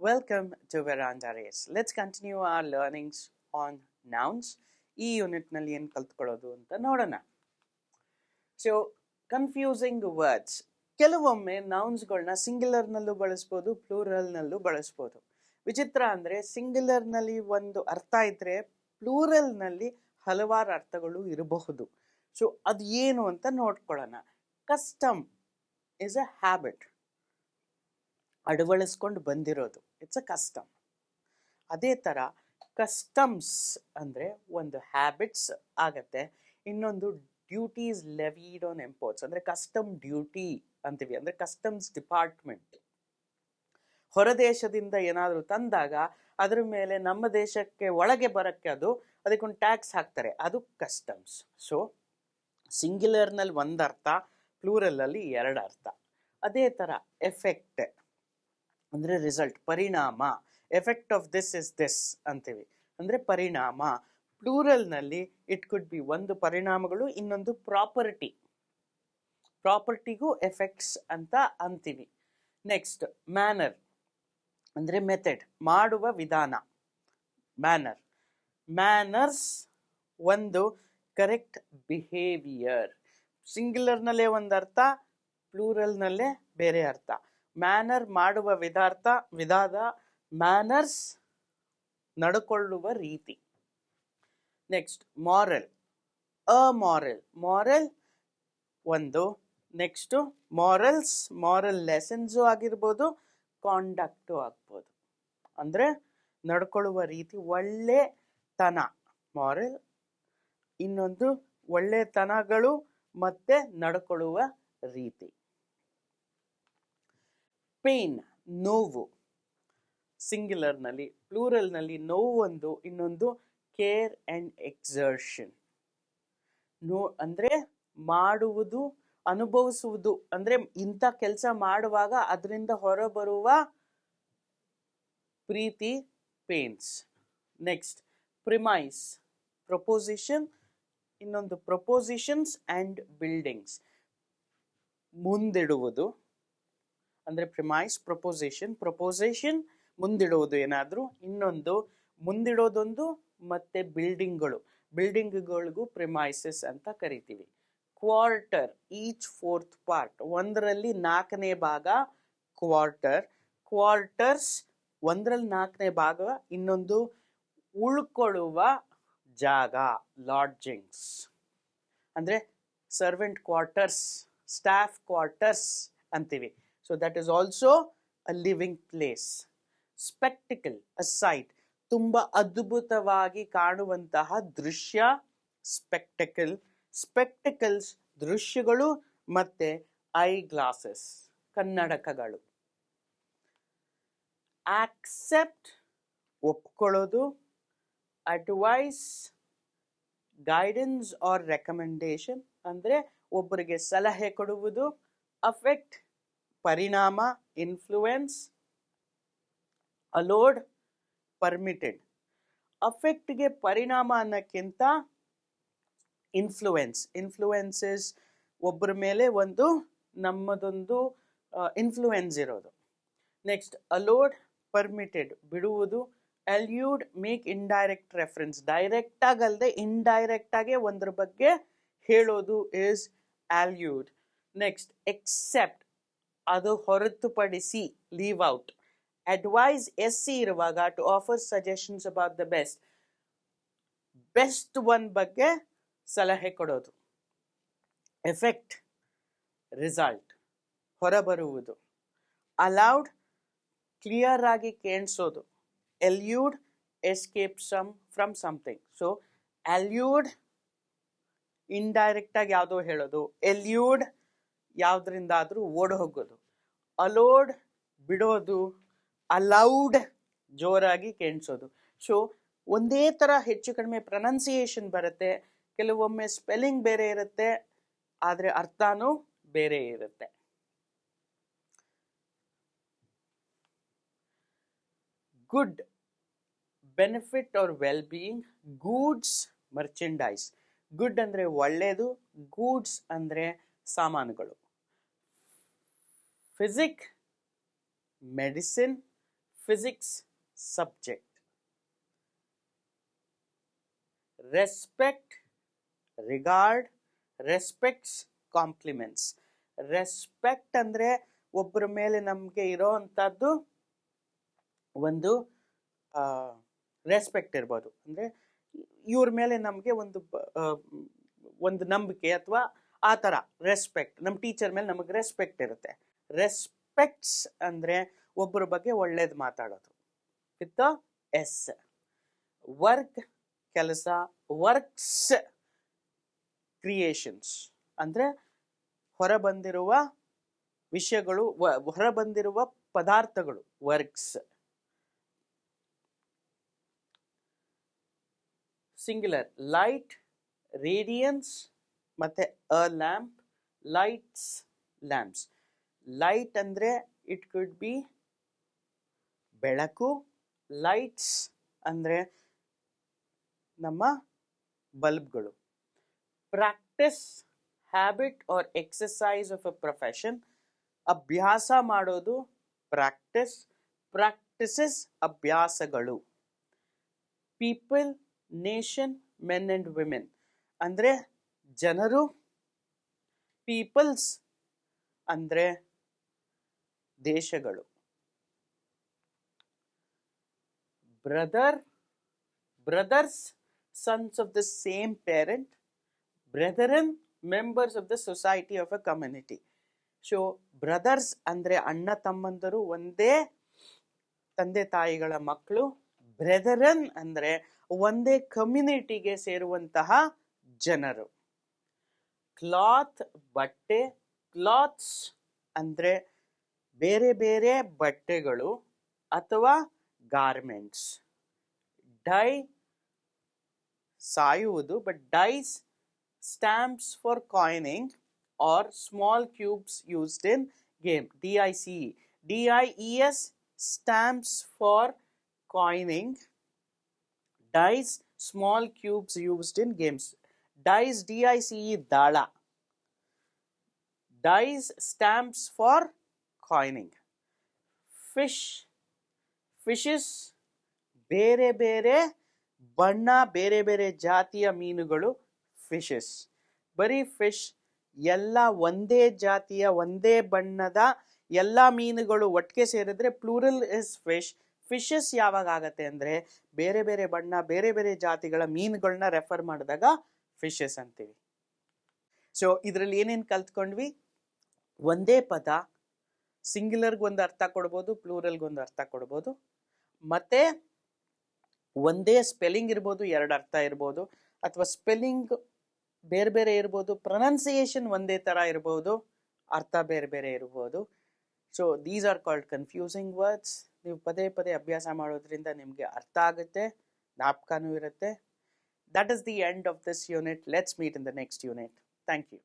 Welcome to Veranda race. Let's continue our learnings on nouns. ಈ unit ನಲ್ಲಿ ಏನು ಕಲ್ತ್ಕೊಳ್ಳೋದು ಅಂತ ನೋಡೋಣ. So confusing words. ಕೆಲವೊಮ್ಮೆ ನೌನ್ಸ್ಗಳನ್ನ ಸಿಂಗ್ಯುಲರ್ ನಲ್ಲೂ ಬಳಸ್ಬೋದು, ಪ್ಲೂರಲ್ ನಲ್ಲೂ ಬಳಸ್ಬೋದು. ವಿಚಿತ್ರ ಅಂದ್ರೆ ಸಿಂಗ್ಯುಲರ್ ನಲ್ಲಿ ಒಂದು ಅರ್ಥ ಇದ್ರೆ ಪ್ಲೂರಲ್ ನಲ್ಲಿ ಹಲವಾರು ಅರ್ಥಗಳು ಇರಬಹುದು. ಸೊ ಅದು ಏನು ಅಂತ ನೋಡ್ಕೊಳ್ಳೋಣ. ಕಸ್ಟಮ್ ಇಸ್ ಅ ಹ್ಯಾಬಿಟ್, ಅಳವಡಿಸ್ಕೊಂಡು ಬಂದಿರೋದು. It's a custom. ಅದೇ ತರ ಕಸ್ಟಮ್ಸ್ ಅಂದ್ರೆ ಒಂದು ಹ್ಯಾಬಿಟ್ಸ್ ಆಗತ್ತೆ. ಇನ್ನೊಂದು ಡ್ಯೂಟೀಸ್ ಲೆವೀಡ್ ಆನ್ ಇಂಪೋರ್ಟ್ಸ್ ಅಂದ್ರೆ ಕಸ್ಟಮ್ ಡ್ಯೂಟಿ ಅಂತೀವಿ, ಅಂದ್ರೆ ಕಸ್ಟಮ್ಸ್ ಡಿಪಾರ್ಟ್ಮೆಂಟ್. ಹೊರದೇಶದಿಂದ ಏನಾದರೂ ತಂದಾಗ ಅದ್ರ ಮೇಲೆ ನಮ್ಮ ದೇಶಕ್ಕೆ ಒಳಗೆ ಬರಕ್ಕೆ ಅದಕ್ಕೊಂದು ಟ್ಯಾಕ್ಸ್ ಹಾಕ್ತಾರೆ, ಅದು ಕಸ್ಟಮ್ಸ್. ಸೊ ಸಿಂಗ್ಯುಲರ್ ನಲ್ಲಿ ಒಂದರ್ಥ, ಪ್ಲೂರಲ್ ಅಲ್ಲಿ ಎರಡು ಅರ್ಥ. ಅದೇ ತರ ಎಫೆಕ್ಟ್ ಅಂದ್ರೆ ರಿಸಲ್ಟ್, ಪರಿಣಾಮ. Effect of this is this ಅಂತೀವಿ, ಅಂದ್ರೆ ಪರಿಣಾಮ. ಪ್ಲೂರಲ್ ನಲ್ಲಿ ಇಟ್ ಕುಡ್ ಬಿ ಒಂದು ಪರಿಣಾಮಗಳು, ಇನ್ನೊಂದು ಪ್ರಾಪರ್ಟಿ. ಪ್ರಾಪರ್ಟಿಗೂ ಎಫೆಕ್ಟ್ಸ್ ಅಂತ ಅಂತೀವಿ. ನೆಕ್ಸ್ಟ್ ಮ್ಯಾನರ್ ಅಂದ್ರೆ ಮೆಥಡ್, ಮಾಡುವ ವಿಧಾನ. ಮ್ಯಾನರ್, ಮ್ಯಾನರ್ಸ್ ಒಂದು ಕರೆಕ್ಟ್ ಬಿಹೇವಿಯರ್. ಸಿಂಗ್ಯುಲರ್ ನಲ್ಲೇ ಒಂದು ಅರ್ಥ, ಪ್ಲೂರಲ್ ನಲ್ಲೇ ಬೇರೆ ಅರ್ಥ. ಮ್ಯಾನರ್ ಮಾಡುವ ವಿಧಾನ, ಮ್ಯಾನರ್ಸ್ ನಡ್ಕೊಳ್ಳುವ ರೀತಿ. Next moral, amoral. ಮಾರಲ್ ಒಂದು. ನೆಕ್ಸ್ಟ್ ಮಾರಲ್ಸ್, ಮಾರಲ್ ಲೆಸನ್ಸು ಆಗಿರ್ಬೋದು, ಕಾಂಡಕ್ಟು ಆಗ್ಬೋದು. ಅಂದ್ರೆ ನಡ್ಕೊಳ್ಳುವ ರೀತಿ, ಒಳ್ಳೆತನ ಮಾರಲ್. ಇನ್ನೊಂದು ಒಳ್ಳೆತನಗಳು ಮತ್ತೆ ನಡ್ಕೊಳ್ಳುವ ರೀತಿ. ಪೇನ್, ನೋವು ಸಿಂಗ್ಯುಲರ್ ನಲ್ಲಿ. ಪ್ಲೂರಲ್ ನಲ್ಲಿ ನೋವು ಒಂದು, ಇನ್ನೊಂದು ಕೇರ್ ಅಂಡ್ ಎಕ್ಸರ್ಷನ್. ಅಂದ್ರೆ ಮಾಡುವುದು, ಅನುಭವಿಸುವುದು. ಅಂದ್ರೆ ಇಂಥ ಕೆಲಸ ಮಾಡುವಾಗ ಅದರಿಂದ ಹೊರಬರುವ ಪ್ರೀತಿ, ಪೇನ್ಸ್. Next premise, proposition. ಇನ್ನೊಂದು ಪ್ರಪೋಸಿಷನ್ಸ್ ಅಂಡ್ ಬಿಲ್ಡಿಂಗ್ಸ್, ಮುಂದಿಡುವುದು. ಅಂದ್ರೆ ಪ್ರಿಮೈಸ್, ಪ್ರಪೋಸಿಷನ್. ಪ್ರಪೋಸಿಷನ್ ಮುಂದಿಡುವುದು ಏನಾದ್ರು, ಇನ್ನೊಂದು ಮುಂದಿಡೋದೊಂದು, ಮತ್ತೆ ಬಿಲ್ಡಿಂಗ್ಗಳು. ಬಿಲ್ಡಿಂಗ್ಗಳಿಗೂ ಪ್ರಿಮೈಸಸ್ ಅಂತ ಕರಿತೀವಿ. ಕ್ವಾರ್ಟರ್, ಈಚ್ ಫೋರ್ತ್ ಪಾರ್ಟ್, ಒಂದರಲ್ಲಿ ನಾಲ್ಕನೇ ಭಾಗ ಕ್ವಾರ್ಟರ್. ಕ್ವಾರ್ಟರ್ಸ್ ಒಂದರಲ್ಲಿ ನಾಲ್ಕನೇ ಭಾಗ, ಇನ್ನೊಂದು ಉಳ್ಕೊಳ್ಳುವ ಜಾಗ, ಲಾಡ್ಜಿಂಗ್ಸ್. ಅಂದ್ರೆ ಸರ್ವೆಂಟ್ ಕ್ವಾರ್ಟರ್ಸ್, ಸ್ಟಾಫ್ ಕ್ವಾರ್ಟರ್ಸ್ ಅಂತೀವಿ. So that is also a living place. Spectacle, a sight, ತುಂಬಾ ಅದ್ಭುತವಾಗಿ ಕಾಣುವಂತಹ ದೃಶ್ಯ, ಸ್ಪೆಕ್ಟಕಲ್. ಸ್ಪೆಕ್ಟಕಲ್ಸ್ ದೃಶ್ಯಗಳು, ಮತ್ತೆ ಐ ಗ್ಲಾಸಸ್, ಕನ್ನಡಕಗಳು. ಆಕ್ಸೆಪ್ಟ್ ಒಪ್ಕೊಳ್ಳೋದು, ಅಡ್ವೈಸ್ ಗೈಡೆನ್ಸ್ ಆರ್ ರೆಕಮೆಂಡೇಶನ್ ಅಂದ್ರೆ ಒಬ್ಬರಿಗೆ ಸಲಹೆ ಕೊಡುವುದು. ಅಫೆಕ್ಟ್ ಪರಿಣಾಮ, ಇನ್ಫ್ಲೂಯೆನ್ಸ್. Allowed, permitted. ಅಫೆಕ್ಟ್ಗೆ ಪರಿಣಾಮ ಅನ್ನಕ್ಕಿಂತ ಇನ್ಫ್ಲೂಯೆನ್ಸ್. ಇನ್ಫ್ಲೂಯೆನ್ಸಸ್ ಒಬ್ಬರ ಮೇಲೆ ಒಂದು ನಮ್ಮದೊಂದು ಇನ್ಫ್ಲೂಯೆನ್ಸ್ ಇರೋದು. ನೆಕ್ಸ್ಟ್ ಅಲೋಡ್, ಪರ್ಮಿಟೆಡ್ ಬಿಡುವುದು. Allude, make indirect reference, direct ಆಗಲ್ದೆ ಇಂಡೈರೆಕ್ಟ್ ಆಗಿ ಒಂದ್ರ ಬಗ್ಗೆ ಹೇಳೋದು ಇಸ್ ಅಲ್ಯೂಡ್. ನೆಕ್ಸ್ಟ್ ಎಕ್ಸೆಪ್ಟ್, ಅದು ಹೊರತುಪಡಿಸಿ, ಲೀವ್ ಔಟ್. ಅಡ್ವೈಸ್ SC ಇರುವಾಗ to offer suggestions about the best, best one ಬಗ್ಗೆ ಸಲಹೆ ಕೊಡೋದು. ಎಫೆಕ್ಟ್ ರಿಸಲ್ಟ್, ಹೊರಬರುವುದು. ಅಲೌಡ್ ಕ್ಲಿಯರ್ ಆಗಿ ಕೇಳಿಸೋದು. Elude escape from something. So allude indirect ಆಗಿ ಯಾವುದೋ ಹೇಳೋದು, ಎಲ್ಯೂಡ್ ಯಾವ್ದ್ರಿಂದಾದ್ರೂ ಓಡ್ ಹೋಗೋದು. ಅಲೋಡ್ ಬಿಡೋದು, ಅಲೌಡ್ ಜೋರಾಗಿ ಕೇಳಿಸೋದು. ಸೊ ಒಂದೇ ತರ ಹೆಚ್ಚು ಕಡಿಮೆ ಪ್ರೊನೌನ್ಸಿಯೇಷನ್ ಬರುತ್ತೆ, ಕೆಲವೊಮ್ಮೆ ಸ್ಪೆಲ್ಲಿಂಗ್ ಬೇರೆ ಇರುತ್ತೆ, ಆದ್ರೆ ಅರ್ಥನೂ ಬೇರೆ ಇರುತ್ತೆ. Good, benefit R well being. Goods, merchandise. Good ಅಂದ್ರೆ ಒಳ್ಳೆಯದು, ಗೂಡ್ಸ್ ಅಂದ್ರೆ ಸಾಮಾನುಗಳು. Physique, medicine. physics subject. Respect, regard, respects, compliments. Respect ಅಂದರೆ ಒಬ್ಬರ ಮೇಲೆ ನಮಗೆ ಇರೋ ಅಂಥದ್ದು ಒಂದು ರೆಸ್ಪೆಕ್ಟ್ ಇರ್ಬೋದು. ಅಂದರೆ ಇವ್ರ ಮೇಲೆ ನಮಗೆ ಒಂದು ನಂಬಿಕೆ ಅಥವಾ ಆ ಥರ ರೆಸ್ಪೆಕ್ಟ್. ನಮ್ಮ ಟೀಚರ್ ಮೇಲೆ ನಮಗೆ ರೆಸ್ಪೆಕ್ಟ್ ಇರುತ್ತೆ. ರೆಸ್ಪೆಕ್ಟ್ಸ್ ಅಂದರೆ ಒಬ್ಬರ ಬಗ್ಗೆ ಒಳ್ಳೇದು ಮಾತಾಡೋದು ವಿತ್ ಎಸ್. ವರ್ಕ್ ಕೆಲಸ, ವರ್ಕ್ಸ್ ಕ್ರಿಯೇಷನ್ಸ್ ಅಂದರೆ ಹೊರಬಂದಿರುವ ವಿಷಯಗಳು, ಹೊರಬಂದಿರುವ ಪದಾರ್ಥಗಳು, ವರ್ಕ್ಸ್. ಸಿಂಗ್ಯುಲರ್ ಲೈಟ್, ರೇಡಿಯನ್ಸ್ ಮತ್ತೆ a lamp, lights, lamps. Light ಅಂದರೆ ಇಟ್ ಕುಡ್ ಬಿ ಬೆಳಕು, ಲೈಟ್ಸ್ ಅಂದರೆ ನಮ್ಮ ಬಲ್ಬ್ಗಳು. Practice, habit or exercise of a profession. ಅಭ್ಯಾಸ ಮಾಡೋದು ಪ್ರಾಕ್ಟಿಸ್, ಪ್ರಾಕ್ಟಿಸಸ್ ಅಭ್ಯಾಸಗಳು. People, nation, men and women ಅಂದರೆ ಜನರು, ಪೀಪಲ್ಸ್ ಅಂದರೆ ದೇಶಗಳು. Brother, brothers, sons of the same parent. Brethren, members of the society of a community. So brothers ಅಂದ್ರೆ ಅಣ್ಣ ತಮ್ಮಂದರು, ಒಂದೇ ತಂದೆ ತಾಯಿಗಳ ಮಕ್ಕಳು. Brethren ಅಂದ್ರೆ ಒಂದೇ ಕಮ್ಯುನಿಟಿಗೆ ಸೇರುವಂತಹ ಜನರು. ಕ್ಲಾತ್ ಬಟ್ಟೆ, ಕ್ಲಾತ್ಸ್ ಅಂದ್ರೆ ಬೇರೆ ಬೇರೆ ಬಟ್ಟೆಗಳು ಅಥವಾ ಗಾರ್ಮೆಂಟ್ಸ್. ಡೈ ಸಾಯುವುದು, but dies stamps for coining or small cubes used in game. DICE, DIES stamps for coining, dice small cubes used in games. Dice DICE ದಾಳ, dies stamps for coining. Fish, fishes ಬೇರೆ ಬೇರೆ ಬಣ್ಣ, ಬೇರೆ ಬೇರೆ ಜಾತಿಯ ಮೀನುಗಳು fishes. ಬರೀ fish ಎಲ್ಲ ಒಂದೇ ಜಾತಿಯ ಒಂದೇ ಬಣ್ಣದ ಎಲ್ಲ ಮೀನುಗಳು ಒಟ್ಟಿಗೆ ಸೇರಿದ್ರೆ ಪ್ಲೂರಲ್ ಇಸ್ ಫಿಶ್. ಫಿಶಸ್ ಯಾವಾಗ ಆಗತ್ತೆ ಅಂದ್ರೆ ಬೇರೆ ಬೇರೆ ಬಣ್ಣ, ಬೇರೆ ಬೇರೆ ಜಾತಿಗಳ ಮೀನುಗಳನ್ನ ರೆಫರ್ ಮಾಡಿದಾಗ ಫಿಶಸ್ ಅಂತೀವಿ. ಸೊ ಇದರಲ್ಲಿ ಏನೇನು ಕಲ್ತ್ಕೊಂಡ್ವಿ? ಒಂದೇ ಪದ ಸಿಂಗ್ಯುಲರ್ಗೆ ಒಂದು ಅರ್ಥ ಕೊಡ್ಬೋದು, ಪ್ಲೂರಲ್ಗೆ ಒಂದು ಅರ್ಥ ಕೊಡ್ಬೋದು. ಮತ್ತೆ ಒಂದೇ ಸ್ಪೆಲ್ಲಿಂಗ್ ಇರ್ಬೋದು, ಎರಡು ಅರ್ಥ ಇರ್ಬೋದು, ಅಥವಾ ಸ್ಪೆಲ್ಲಿಂಗ್ ಬೇರೆ ಬೇರೆ ಇರ್ಬೋದು, ಪ್ರೊನೌನ್ಸಿಯೇಷನ್ ಒಂದೇ ಥರ ಇರ್ಬೋದು, ಅರ್ಥ ಬೇರೆ ಬೇರೆ ಇರ್ಬೋದು. So these are called confusing words. ನೀವು ಪದೇ ಪದೇ ಅಭ್ಯಾಸ ಮಾಡೋದ್ರಿಂದ ನಿಮಗೆ ಅರ್ಥ ಆಗುತ್ತೆ, ಜ್ಞಾಪಕನೂ ಇರುತ್ತೆ. That is the end of this unit. Let's meet in the next unit. Thank you.